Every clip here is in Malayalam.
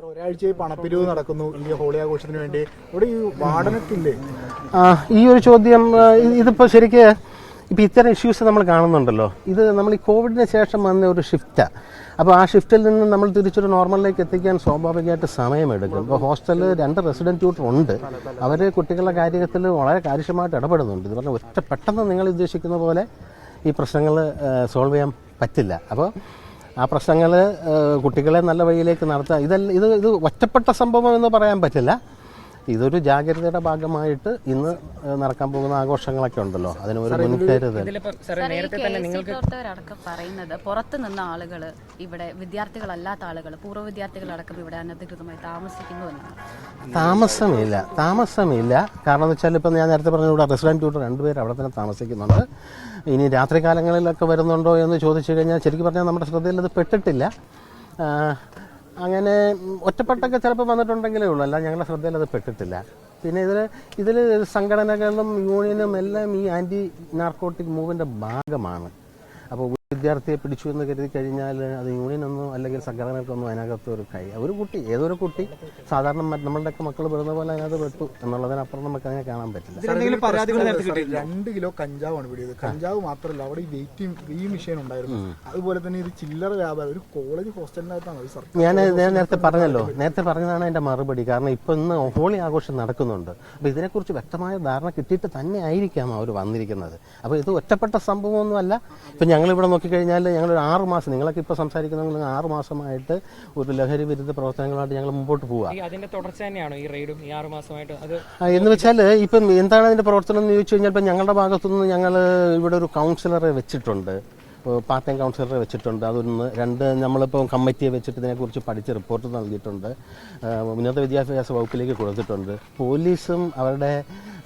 ഒരാഴ്ചയായി പണപ്പിരിവ് നടക്കുന്നു ഈ ഹോളി ആഘോഷത്തിന് വേണ്ടി. ഇവിടെ ഈ വാർഡനൊക്കെ ഇല്ലേ? ഈ ഒരു ചോദ്യം ഇതിപ്പോൾ ശരിക്ക് ഇപ്പോൾ ഇത്തരം ഇഷ്യൂസ് നമ്മൾ കാണുന്നുണ്ടല്ലോ. ഇത് നമ്മൾ ഈ കോവിഡിന് ശേഷം വന്ന ഒരു ഷിഫ്റ്റാണ്. അപ്പോൾ ആ ഷിഫ്റ്റിൽ നിന്ന് നമ്മൾ തിരിച്ചൊരു നോർമലിലേക്ക് എത്തിക്കാൻ സ്വാഭാവികമായിട്ട് സമയമെടുക്കും. ഇപ്പോൾ ഹോസ്റ്റലിൽ 2 റെസിഡൻറ്റ് ട്യൂട്ടർ ഉണ്ട്. അവർ കുട്ടികളുടെ കാര്യത്തിൽ വളരെ കാര്യക്ഷമമായിട്ട് ഇടപെടുന്നുണ്ട്. ഇത് പറഞ്ഞാൽ പെട്ടെന്ന് നിങ്ങൾ ഉദ്ദേശിക്കുന്ന പോലെ ഈ പ്രശ്നങ്ങൾ സോൾവ് ചെയ്യാൻ പറ്റില്ല. അപ്പോൾ ആ പ്രശ്നങ്ങൾ കുട്ടികളെ നല്ല വഴിയിലേക്ക് നടത്തുക, ഇത് ഒറ്റപ്പെട്ട സംഭവം എന്ന് പറയാൻ പറ്റില്ല. ഇതൊരു ജാഗ്രതയുടെ ഭാഗമായിട്ട് ഇന്ന് നടക്കാൻ പോകുന്ന ആഘോഷങ്ങളൊക്കെ ഉണ്ടല്ലോ, അതിന് ഒരു മുൻകരുതൽ. പ്രവർത്തകരടക്കം പറയുന്നത് പുറത്തു നിന്ന ആളുകൾ ഇവിടെ വിദ്യാർത്ഥികളല്ലാത്ത ആളുകൾ പൂർവ്വ വിദ്യാർത്ഥികളടക്കം ഇവിടെ അനധികൃതമായി താമസിക്കുന്നു എന്നാണ്. താമസമില്ല. കാരണം എന്ന് വെച്ചാൽ ഇപ്പം ഞാൻ നേരത്തെ പറഞ്ഞ ഇവിടെ റെസിഡൻറ്റ് ട്യൂട്ടർ 2 പേര് അവിടെ തന്നെ താമസിക്കുന്നുണ്ട്. ഇനി രാത്രി കാലങ്ങളിലൊക്കെ വരുന്നുണ്ടോ എന്ന് ചോദിച്ചു കഴിഞ്ഞാൽ ശരിക്കും പറഞ്ഞാൽ നമ്മുടെ ശ്രദ്ധയിൽ അത് പെട്ടിട്ടില്ല. അങ്ങനെ ഒറ്റപ്പെട്ടൊക്കെ ചിലപ്പോൾ വന്നിട്ടുണ്ടെങ്കിലേ ഉള്ളൂ, അല്ല ഞങ്ങളുടെ ശ്രദ്ധയിൽ അത് പെട്ടിട്ടില്ല. പിന്നെ ഇതിൽ സംഘടനകളും യൂണിയനും എല്ലാം ഈ ആൻറ്റി നാർക്കോട്ടിക് മൂവിൻ്റെ ഭാഗമാണ്. അപ്പോൾ വിദ്യാർത്ഥിയെ പിടിച്ചു എന്ന് കരുതി കഴിഞ്ഞാൽ അത് യൂണിയനൊന്നും അല്ലെങ്കിൽ സംഘടനകൾക്കൊന്നും അതിനകത്ത് ഒരു കുട്ടി ഏതൊരു കുട്ടി സാധാരണ നമ്മളുടെയൊക്കെ മക്കൾ പെടുന്ന പോലെ അതിനകത്ത് പെട്ടു എന്നുള്ളതിനപ്പുറം നമുക്ക് അതിനെ കാണാൻ പറ്റില്ല. 2 കിലോ കഞ്ചാവാണ് പിടിയത്. കഞ്ചാവ് മാത്രമല്ല, അവിടെ ഈ വെയിറ്റിംഗ് മെഷീൻ ഉണ്ടായിരുന്നു. അതുപോലെ തന്നെ ഇത് ചില്ലറ വ്യാപാരം ഒരു കോളേജ് ഹോസ്റ്റലിനകത്താണ്. ഞാൻ നേരത്തെ പറഞ്ഞതാണ് എൻ്റെ മറുപടി. കാരണം ഇപ്പം ഇന്ന് ഹോളി ആഘോഷം നടക്കുന്നുണ്ട്. അപ്പോൾ ഇതിനെക്കുറിച്ച് വ്യക്തമായ ധാരണ കിട്ടിയിട്ട് തന്നെ ആയിരിക്കാം അവർ വന്നിരിക്കുന്നത്. അപ്പോൾ ഇത് ഒറ്റപ്പെട്ട സംഭവമൊന്നുമല്ല. ഇപ്പം ഞങ്ങളിവിടെ നോക്കിക്കഴിഞ്ഞാൽ ഞങ്ങളൊരു 6 മാസം, നിങ്ങളൊക്കെ ഇപ്പോൾ സംസാരിക്കുന്ന 6 മാസമായിട്ട് ഒരു ലഹരി വിരുദ്ധ പ്രവർത്തനങ്ങളായിട്ട് ഞങ്ങൾ മുമ്പോട്ട് പോവുക. അതിന്റെ തുടർച്ച തന്നെയാണോ ഈ റെയ്ഡും ഈ 6 മാസമായിട്ട്? എന്ന് വെച്ചാൽ ഇപ്പം എന്താണ് അതിൻ്റെ പ്രവർത്തനം എന്ന് ചോദിച്ചു കഴിഞ്ഞാൽ ഇപ്പം ഞങ്ങളുടെ ഭാഗത്തുനിന്ന് ഞങ്ങൾ ഇവിടെ ഒരു കൗൺസിലറെ വെച്ചിട്ടുണ്ട്, പാർട്ട് ടൈം കൗൺസിലറെ വെച്ചിട്ടുണ്ട്. അതൊന്ന് 2 നമ്മളിപ്പോൾ കമ്മിറ്റിയെ വെച്ചിട്ട് ഇതിനെക്കുറിച്ച് പഠിച്ച് റിപ്പോർട്ട് നൽകിയിട്ടുണ്ട്. ഉന്നത വിദ്യാഭ്യാസ വകുപ്പിലേക്ക് കൊടുത്തിട്ടുണ്ട്. പോലീസും അവരുടെ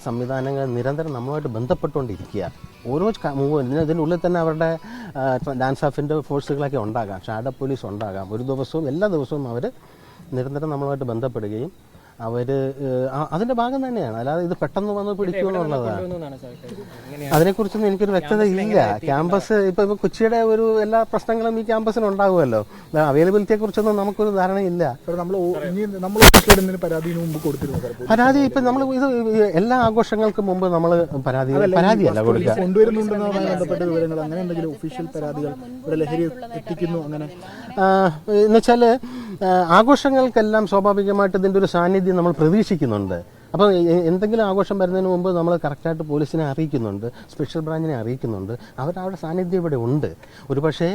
സംവിധാനങ്ങൾ നിരന്തരം നമ്മളുമായിട്ട് ബന്ധപ്പെട്ടുകൊണ്ടിരിക്കുക. ഓരോ ഇതിനുള്ളിൽ തന്നെ അവരുടെ ഡാൻസ് ഓഫിൻ്റെ ഫോഴ്സുകളൊക്കെ ഉണ്ടാകാം, ഷാഡോ പോലീസ് ഉണ്ടാകാം. എല്ലാ ദിവസവും അവർ നിരന്തരം നമ്മളുമായിട്ട് ബന്ധപ്പെടുകയും അവർ അതിൻ്റെ ഭാഗം തന്നെയാണ്. അല്ലാതെ ഇത് പെട്ടെന്ന് വന്ന് പിടിക്കുമെന്നുള്ളതാണ്. അതിനെക്കുറിച്ചൊന്നും എനിക്കൊരു വ്യക്തത ഇല്ല. ക്യാമ്പസ് ഇപ്പം കൊച്ചിയുടെ എല്ലാ പ്രശ്നങ്ങളും ഈ ക്യാമ്പസിന് ഉണ്ടാകുമല്ലോ. അവൈലബിലിറ്റിയെ കുറിച്ചൊന്നും നമുക്കൊരു ധാരണയില്ല. പരാതി ഇപ്പം നമ്മൾ ഇത് എല്ലാ ആഘോഷങ്ങൾക്കും മുമ്പ് നമ്മൾ പരാതിയല്ല കൊടുക്കുക. എന്നുവെച്ചാൽ ആഘോഷങ്ങൾക്കെല്ലാം സ്വാഭാവികമായിട്ട് ഇതിൻ്റെ ഒരു സാന്നിധ്യം നമ്മൾ പ്രതീക്ഷിക്കുന്നുണ്ട്. അപ്പോൾ എന്തെങ്കിലും ആഘോഷം വരുന്നതിന് മുമ്പ് നമ്മൾ കറക്റ്റായിട്ട് പോലീസിനെ അറിയിക്കുന്നുണ്ട്, സ്പെഷ്യൽ ബ്രാഞ്ചിനെ അറിയിക്കുന്നുണ്ട്. അവരുടെ സാന്നിധ്യം ഇവിടെ ഉണ്ട്. ഒരുപക്ഷെ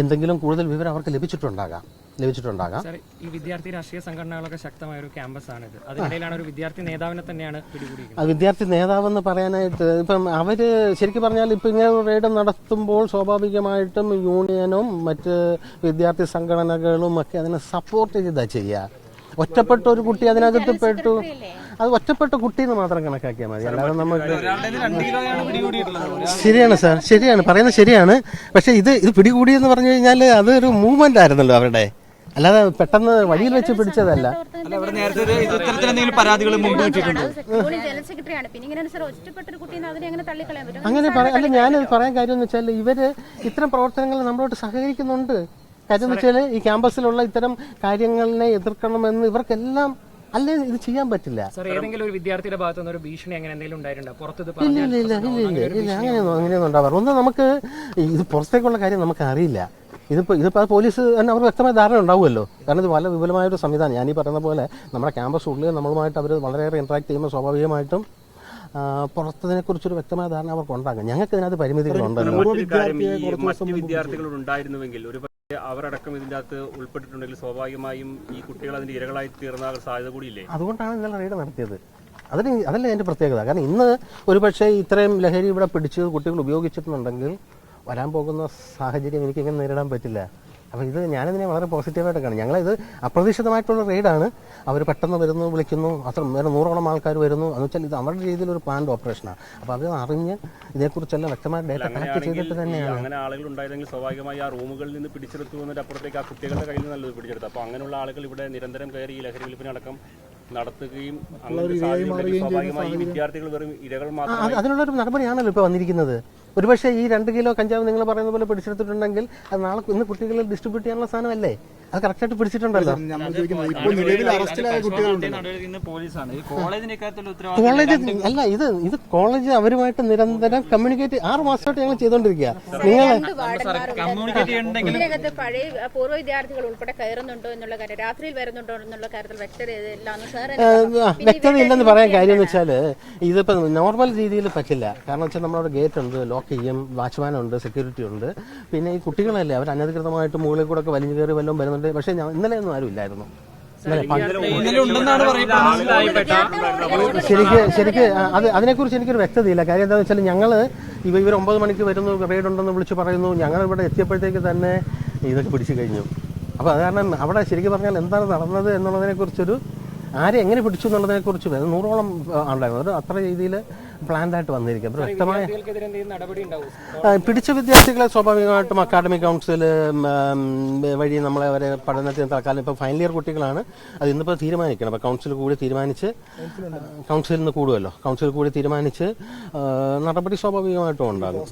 എന്തെങ്കിലും കൂടുതൽ വിവരം അവർക്ക് ലഭിച്ചിട്ടുണ്ടാകാം. ഈ വിദ്യാർത്ഥി രാഷ്ട്രീയ സംഘടനകളൊക്കെ ശക്തമായ ഒരു ക്യാമ്പസാണിത്. അതിനിടയിലാണ് ഒരു വിദ്യാർത്ഥി നേതാവിനെ തന്നെയാണ് പിടികൂടിയിരിക്കുന്നത്. വിദ്യാർത്ഥി നേതാവെന്ന് പറയാനായിട്ട് ഇപ്പം അവർ ശരിക്കും പറഞ്ഞാൽ ഇപ്പം ഇങ്ങനെ ഒരു റെയ്ഡ് നടത്തുമ്പോൾ സ്വാഭാവികമായിട്ടും യൂണിയനും മറ്റ് വിദ്യാർത്ഥി സംഘടനകളും ഒക്കെ അതിനെ സപ്പോർട്ട് ചെയ്താ ചെയ്യുക. ഒറ്റപ്പെട്ട ഒരു കുട്ടി അതിനകത്ത് പെട്ടു, അത് ഒറ്റപ്പെട്ട കുട്ടി എന്ന് മാത്രം കണക്കാക്കിയാൽ മതി. അല്ലാതെ നമുക്ക് ശരിയാണ് സാർ, ശരിയാണ് പറയുന്നത് ശരിയാണ്. പക്ഷെ ഇത് പിടികൂടിയെന്ന് പറഞ്ഞു കഴിഞ്ഞാൽ അതൊരു മൂവ്മെന്റ് ആയിരുന്നല്ലോ അവരുടെ, അല്ലാതെ പെട്ടെന്ന് വഴിയിൽ വെച്ച് പിടിച്ചതല്ല. അങ്ങനെ അല്ല, ഞാനത് പറയാൻ കാര്യം എന്ന് വെച്ചാൽ ഇവര് ഇത്തരം പ്രവർത്തനങ്ങൾ നമ്മളോട് സഹകരിക്കുന്നുണ്ട്. കാര്യം എന്ന് വെച്ചാൽ ഈ ക്യാമ്പസിലുള്ള ഇത്തരം കാര്യങ്ങളെ എതിർക്കണമെന്ന് ഇവർക്കെല്ലാം അല്ലേ ഇത് ചെയ്യാൻ പറ്റില്ല. ഏതെങ്കിലും ഒരു വിദ്യാർത്ഥിയുടെ ഭാഗത്തുനിന്ന് ഒരു ഭീഷണി അങ്ങനെ എന്തെങ്കിലും ഉണ്ടായിട്ടുണ്ടോ? ഇല്ല, അങ്ങനെയൊന്നും ഉണ്ടാവാറ്. ഒന്ന് നമുക്ക് ഇത് പുറത്തേക്കുള്ള കാര്യം നമുക്ക് അറിയില്ല. ഇതിപ്പോൾ പോലീസ് തന്നെ അവർക്ക് വ്യക്തമായ ധാരണ ഉണ്ടാവുമല്ലോ. കാരണം ഇത് വളരെ വിപുലമായൊരു സംവിധാനം. ഞാനീ പറയുന്ന പോലെ നമ്മുടെ ക്യാമ്പസ് ഉള്ളിൽ നമ്മളുമായിട്ട് അവർ വളരെയേറെ ഇൻട്രാക്ട് ചെയ്യുമ്പോൾ സ്വാഭാവികമായിട്ടും പുറത്തതിനെ കുറിച്ചൊരു വ്യക്തമായ ധാരണ അവർക്ക് ഉണ്ടാകും. ഞങ്ങൾക്ക് ഇതിനകത്ത് പരിമിതികളുണ്ടല്ലോ. വിദ്യാർത്ഥികൾ ഉണ്ടായിരുന്നുവെങ്കിൽ ഒരു അവരടക്കം ഇതിൻ്റെ അകത്ത് ഉൾപ്പെട്ടിട്ടുണ്ടെങ്കിൽ സ്വാഭാവികമായും ഈ കുട്ടികൾ അതിന്റെ ഇരകളായി തീർന്ന സാധ്യത കൂടിയില്ലേ? അതുകൊണ്ടാണ് ഇന്നലെ റെയ്ഡ് നടത്തിയത്. അതല്ല എൻ്റെ പ്രത്യേകത. കാരണം ഇന്ന് ഒരുപക്ഷെ ഇത്രയും ലഹരി ഇവിടെ പിടിച്ച് കുട്ടികൾ ഉപയോഗിച്ചിട്ടുണ്ടെങ്കിൽ വരാൻ പോകുന്ന സാഹചര്യം എനിക്കിങ്ങനെ നേരിടാൻ പറ്റില്ല. അപ്പോൾ ഇത് ഞാനിതിനെ വളരെ പോസിറ്റീവായിട്ട് കാണും. ഞങ്ങളിത് അപ്രതീക്ഷിതമായിട്ടുള്ള റെയ്ഡാണ്. അവർ പെട്ടെന്ന് വരുന്നു, വിളിക്കുന്നു, അത്ര വേറെ 100ഓളം ആൾക്കാർ വരുന്നു. എന്ന് വെച്ചാൽ ഇത് അവരുടെ രീതിയിലൊരു പ്ലാൻഡ് ഓപ്പറേഷനാണ്. അപ്പോൾ അത് അറിഞ്ഞ് ഇതിനെക്കുറിച്ചെല്ലാം വ്യക്തമായ ഡേറ്റ കളക്ട് ചെയ്തിട്ട് തന്നെയാണ്. അങ്ങനെ ആളുകൾ ഉണ്ടായിരുന്നെങ്കിൽ സ്വാഭാവികമായി ആ റൂമുകളിൽ നിന്ന് പിടിച്ചെടുത്തു വന്നിട്ട് അപ്പുറത്തേക്ക് ആ കുട്ടികളുടെ കയ്യിൽ നിന്ന് നല്ലത് പിടിച്ചെടുത്തു. അപ്പോൾ അങ്ങനെയുള്ള ആളുകൾ ഇവിടെ നിരന്തരം കയറി ഈ ലഹരി വിൽപ്പനയടക്കം നടത്തുകയും സ്വാഭാവികമായി വിദ്യാർത്ഥികൾ വെറും ഇരകൾ മാത്രം. അതിനുള്ളൊരു നടപടിയാണല്ലോ ഇപ്പോൾ വന്നിരിക്കുന്നത്. ഒരുപക്ഷെ ഈ 2 കിലോ കഞ്ചാവ് നിങ്ങൾ പറയുന്ന പോലെ പിടിച്ചെടുത്തിട്ടുണ്ടെങ്കിൽ അത് നാളെ ഇന്ന് കുട്ടികളിൽ ഡിസ്ട്രിബ്യൂട്ട് ചെയ്യാനുള്ള സാധനമല്ലേ. അത് കറക്റ്റായിട്ട് പിടിച്ചിട്ടുണ്ടല്ലോ. നമ്മൾ ചോദിക്കുന്നത് ഇപ്പോൾ നിലവിൽ അറസ്റ്റിലായ കുട്ടികളുണ്ട്. കോളേജ് അല്ല, ഇത് കോളേജ് അവരുമായിട്ട് നിരന്തരം കമ്മ്യൂണിക്കേറ്റ് 6 മാസമായിട്ട് ഞങ്ങൾ ചെയ്തോണ്ടിരിക്കുക. ഇതിനകത്ത് പഴയ പൂർവ്വ വിദ്യാർത്ഥികൾ ഉൾപ്പെടെ കയറുന്നുണ്ടോ എന്നുള്ള കാര്യം, രാത്രിയിൽ വരുന്നുണ്ടോ എന്നുള്ള കാര്യത്തിൽ വ്യക്തതയില്ലെന്ന് പറയാൻ കാര്യം എന്ന് വെച്ചാൽ ഇതിപ്പോ നോർമൽ രീതിയിൽ പറ്റില്ല. കാരണം വെച്ചാൽ നമ്മളവിടെ ഗേറ്റ് ഉണ്ട്, ലോക്ക് ചെയ്യും, വാച്ച്മാൻ ഉണ്ട്, സെക്യൂരിറ്റി ഉണ്ട്. പിന്നെ ഈ കുട്ടികളല്ലേ, അവർ അനധികൃതമായിട്ട് മുകളിൽ കൂടെ ഒക്കെ വലിഞ്ഞു കയറി വല്ലതും വരുന്നുണ്ട്. പക്ഷേ ഇന്നലെ ഒന്നും ആരും ഇല്ലായിരുന്നു. ശരിക്ക് അതിനെക്കുറിച്ച് എനിക്കൊരു വ്യക്തതയില്ല. കാര്യം എന്താണെന്ന് വെച്ചാൽ ഞങ്ങൾ ഇവർ 9 മണിക്ക് വരുന്നു, റെയ്ഡ് ഉണ്ടെന്ന് വിളിച്ച് പറയുന്നു. ഞങ്ങൾ ഇവിടെ എത്തിയപ്പോഴത്തേക്ക് തന്നെ ഇതൊക്കെ പിടിച്ചു കഴിഞ്ഞു. അപ്പോൾ അത് കാരണം അവിടെ ശരിക്കും പറഞ്ഞാൽ എന്താണ് നടന്നത് എന്നുള്ളതിനെക്കുറിച്ചൊരു, ആരെ എങ്ങനെ പിടിച്ചു എന്നുള്ളതിനെക്കുറിച്ച് 100ഓളം ഉണ്ടായിരുന്നു. അത് അത്ര രീതിയിൽ പ്ലാൻഡായിട്ട് വന്നിരിക്കും. അപ്പോൾ വ്യക്തമായ പിടിച്ച വിദ്യാർത്ഥികളെ സ്വാഭാവികമായിട്ടും അക്കാഡമിക് കൗൺസിൽ വഴി നമ്മളെ അവരെ പഠനത്തിന് തൽക്കാലം ഇപ്പോൾ ഫൈനൽ ഇയർ കുട്ടികളാണ്. അത് ഇന്നിപ്പോൾ തീരുമാനിക്കണം. അപ്പോൾ കൗൺസിൽ കൂടി തീരുമാനിച്ച്, കൗൺസിലിൽ നിന്ന് കൂടുമല്ലോ, കൗൺസിൽ കൂടി തീരുമാനിച്ച് നടപടി സ്വാഭാവികമായിട്ടും ഉണ്ടാകും.